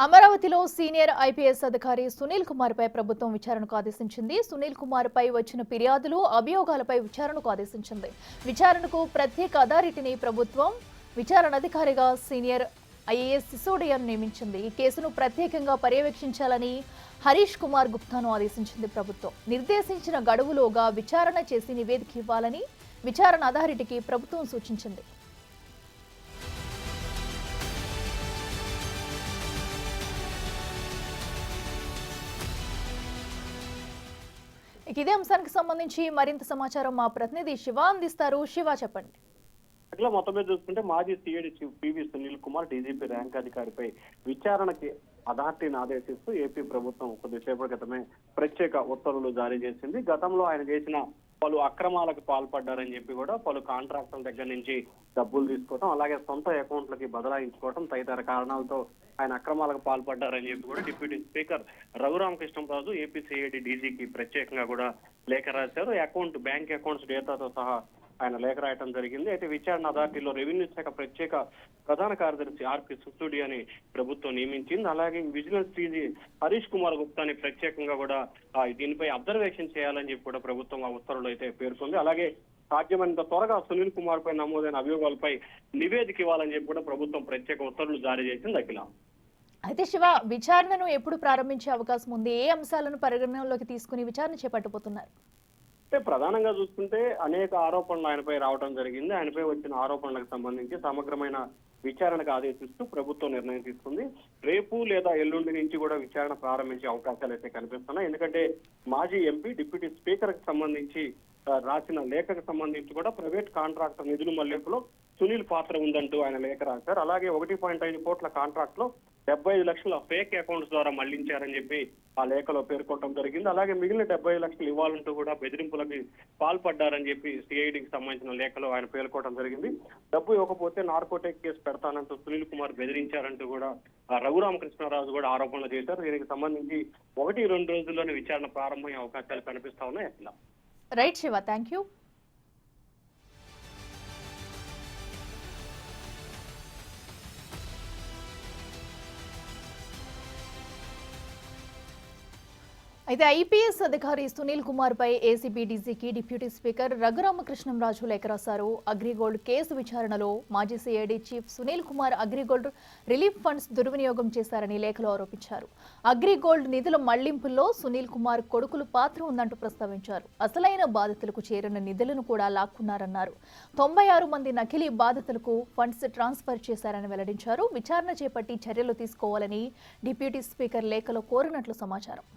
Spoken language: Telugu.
అమరావతిలో సీనియర్ ఐపీఎస్ అధికారి సునీల్ కుమార్ పై ప్రభుత్వం విచారణకు ఆదేశించింది. సునీల్ కుమార్ పై వచ్చిన ఫిర్యాదులు, అభియోగాలపై విచారణకు ఆదేశించింది. విచారణకు ప్రత్యేక అథారిటీని ప్రభుత్వం విచారణాధికారిగా సీనియర్ ఐఏఎస్ సిసోడియాను నియమించింది. ఈ కేసును ప్రత్యేకంగా పర్యవేక్షించాలని హరీష్ కుమార్ గుప్తాను ఆదేశించింది ప్రభుత్వం. నిర్దేశించిన గడువులోగా విచారణ చేసి నివేదిక ఇవ్వాలని విచారణ అథారిటీకి ప్రభుత్వం సూచించింది. ఇదే అంశానికి సంబంధించి మరింత సమాచారం మా ప్రతినిధి శివ అందిస్తారు. శివ, చెప్పండి. అట్లా మొత్తం మీద చూసుకుంటే మాజీ CID chief PV Sunil Kumar DGP rank అధికారిపై విచారణకి అథారిటీని ఆదేశిస్తూ ఏపీ ప్రభుత్వం కొద్దిసేపటి క్రితమే ప్రత్యేక ఉత్తర్వులు జారీ చేసింది. గతంలో ఆయన చేసిన పలు అక్రమాలకు పాల్పడ్డారని చెప్పి కూడా పలు కాంట్రాక్టుల దగ్గర నుంచి డబ్బులు తీసుకోవడం, అలాగే సొంత అకౌంట్లకి బదలాయించుకోవడం తదితర కారణాలతో ఆయన అక్రమాలకు పాల్పడ్డారని చెప్పి కూడా deputy speaker Raghurama Krishnam Raju AP CID డీజీకి ప్రత్యేకంగా కూడా లేఖ రాశారు. బ్యాంక్ అకౌంట్స్ డేటాతో సహా ఆయన లేఖ రాయటం జరిగింది. అయితే విచారణ అథారిటీలో రెవెన్యూ శాఖ ప్రత్యేక ప్రధాన కార్యదర్శి ఆర్పి సిసోడియాని ప్రభుత్వం నియమించింది. అలాగే విజిలెన్స్ డీజీ హరీష్ కుమార్ గుప్తాని ప్రత్యేకంగా కూడా దీనిపై అబ్జర్వేషన్ చేయాలని చెప్పి కూడా ప్రభుత్వం ఆ ఉత్తర్వులు అయితే పేర్కొంది. అలాగే సాధ్యమైనంత త్వరగా సునీల్ కుమార్ పై నమోదైన అభియోగాలపై నివేదిక ఇవ్వాలని చెప్పి కూడా ప్రభుత్వం ప్రత్యేక ఉత్తర్వులు జారీ చేసింది. అఖిల, అయితే శివ, విచారణను ఎప్పుడు ప్రారంభించే అవకాశం ఉంది? ఏ అంశాలను పరిగణనలోకి తీసుకుని విచారణ చేపట్టబోతున్నారు? అంటే ప్రధానంగా చూసుకుంటే అనేక ఆరోపణలు ఆయనపై రావడం జరిగింది. ఆయనపై వచ్చిన ఆరోపణలకు సంబంధించి సమగ్రమైన విచారణకు ఆదేశిస్తూ ప్రభుత్వం నిర్ణయం తీసుకుంది. రేపు లేదా ఎల్లుండి నుంచి కూడా విచారణ ప్రారంభించే అవకాశాలు అయితే కనిపిస్తున్నాయి. ఎందుకంటే మాజీ ఎంపీ డిప్యూటీ స్పీకర్ కి సంబంధించి రాసిన లేఖకు సంబంధించి కూడా ప్రైవేట్ కాంట్రాక్టర్ నిధుల మళ్లింపులో సునీల్ పాత్ర ఉందంటూ ఆయన లేఖ రాశారు. అలాగే 1.5 కోట్ల కాంట్రాక్ట్ లో 75 లక్షల ఫేక్ అకౌంట్స్ ద్వారా మళ్లించారని చెప్పి ఆ లేఖలో పేర్కొనడం జరిగింది. అలాగే మిగిలిన 75 లక్షలు ఇవ్వాలంటూ కూడా బెదిరింపులకి పాల్పడ్డారని చెప్పి సిఐడికి సంబంధించిన లేఖలో ఆయన పేర్కొనడం జరిగింది. డబ్బు ఇవ్వకపోతే నార్కోటిక్ కేసు పెడతానంటూ సునీల్ కుమార్ బెదిరించారంటూ కూడా రఘురామకృష్ణరాజు కూడా ఆరోపణలు చేశారు. దీనికి సంబంధించి 1-2 రోజుల్లోనే విచారణ ప్రారంభమయ్యే అవకాశాలు కనిపిస్తా ఉన్నాయి. అట్లా రైట్ శివ, థ్యాంక్ యూ. అయితే ఐపీఎస్ అధికారి సునీల్ కుమార్ పై ఏసీబీ డీజీకి డిప్యూటీ స్పీకర్ రఘురామకృష్ణంరాజు లేఖ రాశారు. అగ్రిగోల్డ్ కేసు విచారణలో మాజీ CID chief Sunil Kumar AgriGold relief funds దుర్వినియోగం చేశారని లేఖలో ఆరోపించారు. అగ్రిగోల్డ్ నిధుల మళ్లింపుల్లో సునీల్ కుమార్ కొడుకులు పాత్ర ఉందంటూ ప్రస్తావించారు. అసలైన బాధితులకు చేరిన నిధులను కూడా లాక్కున్నారన్నారు. 96 మంది నకిలీ బాధితులకు ఫండ్స్ ట్రాన్స్ఫర్ చేశారని వెల్లడించారు. విచారణ చేపట్టి చర్యలు తీసుకోవాలని డిప్యూటీ స్పీకర్ లేఖలో కోరినట్లు సమాచారం.